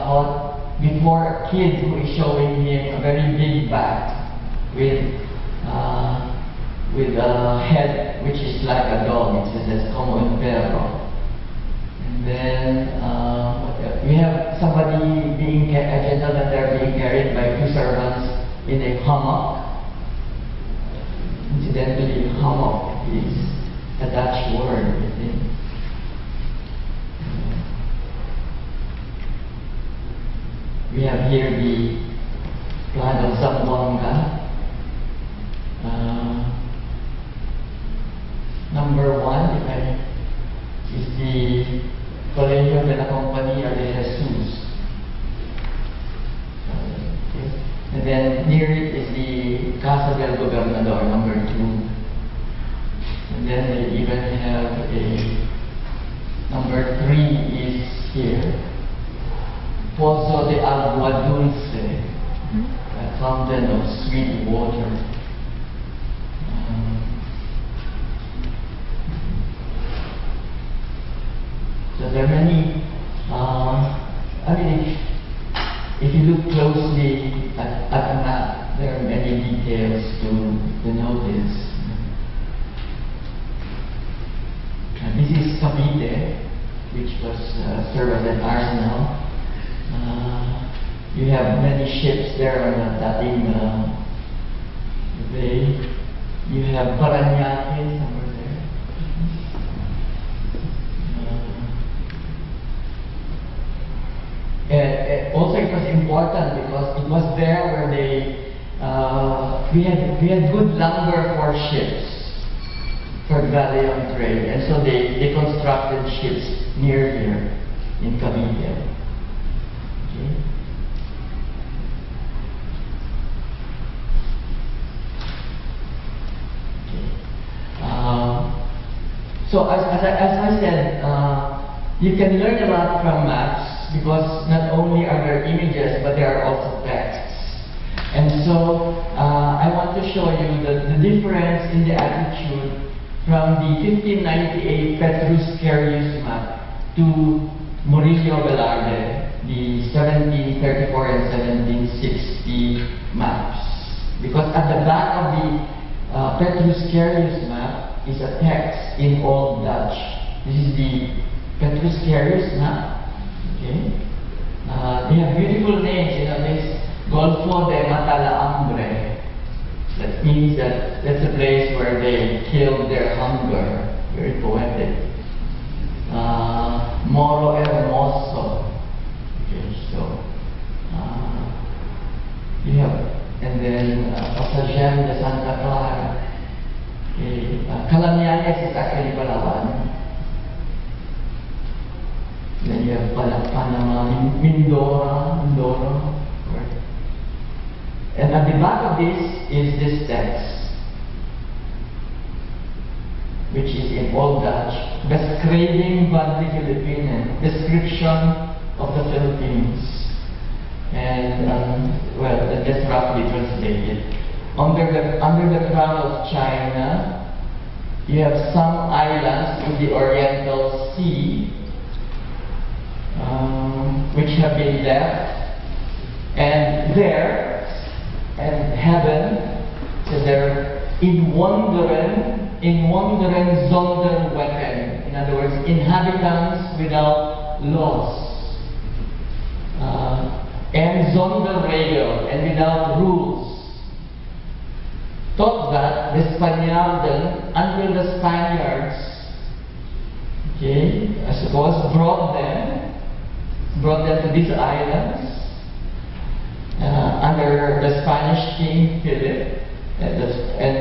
caught before a kid who is showing him a very big bat with a head which is like a dog. It says como un perro. And then we have somebody being a gentleman there being carried by two servants in a hammock. Incidentally, hammock is a Dutch word, I think. We have here the plan of Zamboanga. Number 1 is the Colegio de la Compañía de Jesús. And then near it is the Casa del Gobernador, number 2. And then they even have a number 3 is here. Pozo de Agua Dulce, a fountain of sweet water. So there are many, I mean, if you look closely at the map, there are many details to notice. And this is Cavite, which was served as an arsenal. You have many ships there on the Dating Bay. You have Paranaque somewhere there. And also it was important because it was there where they we had good lumber for ships for galleon trade, and so they constructed ships near here in Cavite. Okay. So as I said, you can learn a lot from maps because not only are there images, but there are also texts. And so I want to show you the difference in the attitude from the 1598 Petrus Carrius map to Murillo Velarde, the 1734 and 1760 maps. Because at the back of the Petrus Carrius map is a text in Old Dutch. This is the Petrus Carrius map. Okay. They have beautiful names. You know, this Golfo de Matalaambre. That means that that's a place where they killed their hunger. Very poetic. Moro Hermoso. Okay, so you have, and then Pasagem de Santa Clara. Okay. Calamianes is actually Palawan. Then you have Panama, Mindoro. Right? And at the back of this is this text, which is in Old Dutch, Beskriving van de Philippinen, description of the Philippines. And well, let's roughly translate it. Under the crown of China, you have some islands in the Oriental Sea, which have been left, and there, and heaven, so there, in wanderen Sonderwetten, in other words, inhabitants without laws, and Sonderregel, and without rules. Thought that the Spaniarden, until the Spaniards, okay, I suppose, brought them to these islands under the Spanish King Philip, and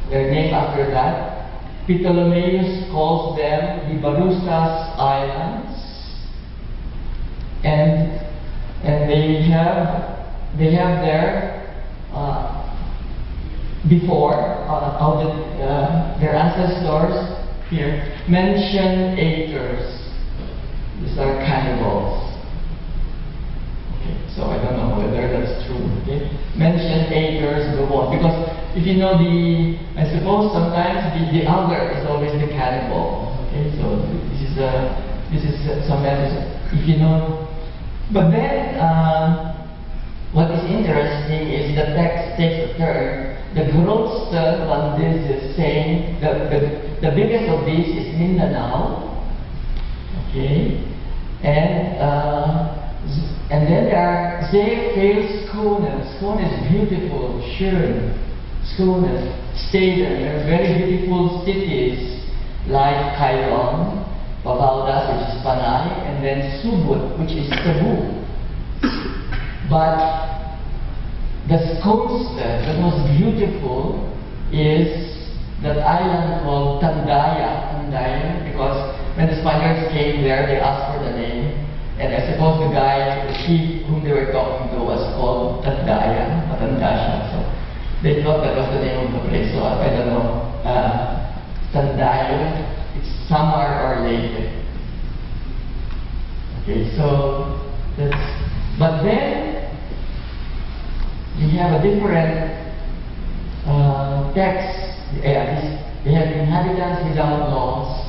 they're named after that. Ptolemaeus calls them the Barusas Islands, and they have there before their ancestors here mentioned acres. These are cannibals. Okay, so I don't know whether that's true. Okay, mentioned acres go on, because if you know I suppose sometimes the other is always the cannibal. Okay, so this is some medicine. If you know But then, what is interesting is the text takes a turn. The größte one this is saying, the biggest of these is Mindanao. Okay? And then there are sehr viel Skåne. Skåne is beautiful, schön. Skåne, Städten, there are very beautiful cities like Cayron, Bavaldas, which is Panay, and then Subud, which is Cebu. But the Skånska, the most beautiful, is that island called Tandaya, because when the Spaniards came there, they asked for the name. And I suppose the guy, the chief whom they were talking to was called Tandaya, Tandasha. So they thought that was the name of the place. So I don't know, Tandaya, it's summer or late. Okay, so that's, but then we have a different text. They have inhabitants without laws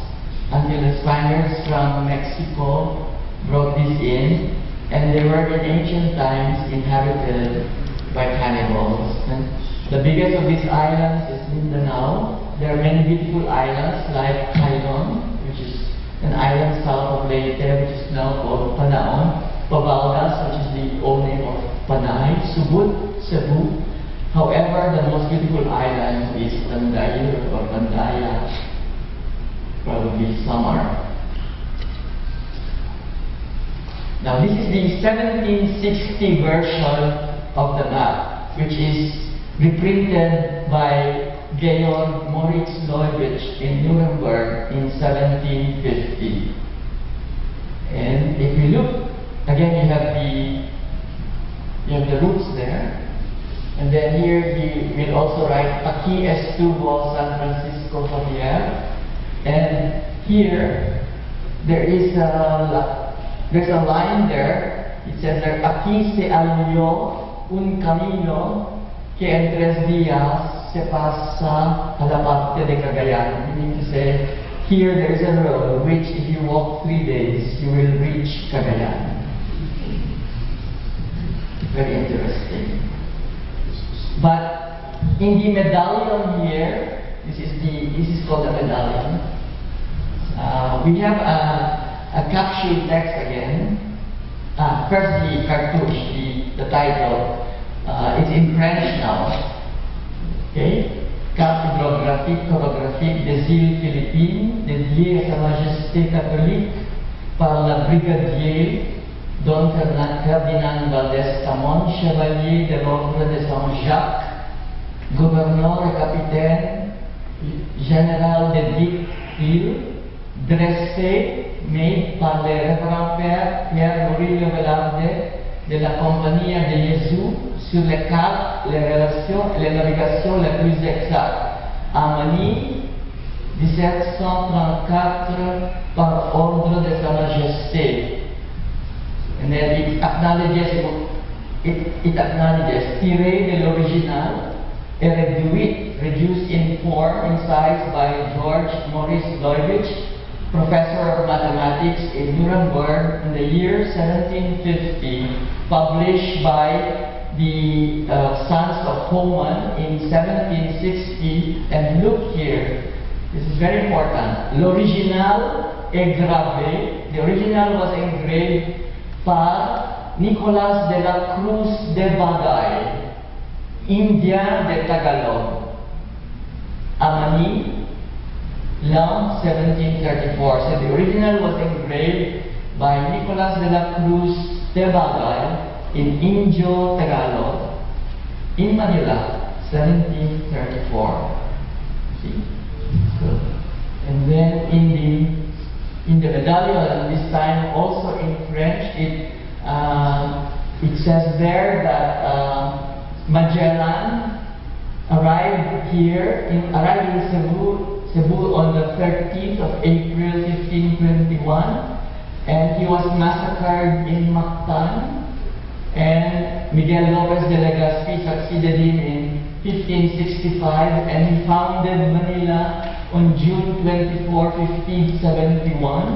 until the Spaniards from Mexico brought this in, and they were in ancient times inhabited by cannibals. And the biggest of these islands is Mindanao. There are many beautiful islands like Cayron, which is an island south of Leyte, which is now called Panaon. Bavaldas, which is the old name of Panay. Subud, Cebu. However, the most beautiful island is Tandaya or Tandaya, probably Samar. Now this is the 1760 version of the map, which is reprinted by Georg Moritz Leubitsch in Nuremberg in 1750. And if you look, again you have the roots there. And then here he will also write Aquí estuvo San Francisco Javier. And here there's a line there. It says there, Aquí se halló un camino que en 3 días se pasa a la parte de Cagayan. Meaning to say, here there is a road which if you walk 3 days, you will reach Cagayan. Very interesting. But in the medallion here, this is called a medallion. We have a capsule text again. First the cartouche, the title. It's in French now. Okay? Carte hydrographique des îles Philippines, dédiée à Sa Majesté catholique par la brigadier Don Ferdinand Valdez-Camon, chevalier de l'ordre de Saint-Jacques, gouverneur et capitaine général de 10 îles, dressé, made par le révérend père Pedro Murillo Velarde de la Compagnie de Jésus sur les cartes, les relations et les navigations les plus exactes. À Manille, 1734, par ordre de Sa Majesté. And then it acknowledges, tiré de l'original, et réduit, reduced in form and size by Georg Moritz Leubitsch, professor of mathematics in Nuremberg in the year 1750, published by the Sons of Homan in 1760. And look here, this is very important. L'original est gravé, the original was engraved par Nicolas de la Cruz de Bagay, Indien de Tagalog, Amani, l'an 1734. So the original was engraved by Nicolas de la Cruz de Bagay in Indio Tagalog, in Manila, 1734. See? So, and then in the medallion, this time also in French, it says there that Magellan arrived in Cebu on the 13th of April 1521, and he was massacred in Mactan, and Miguel Lopez de Legazpi succeeded him in 1565, and he founded Manila on June 24, 1571.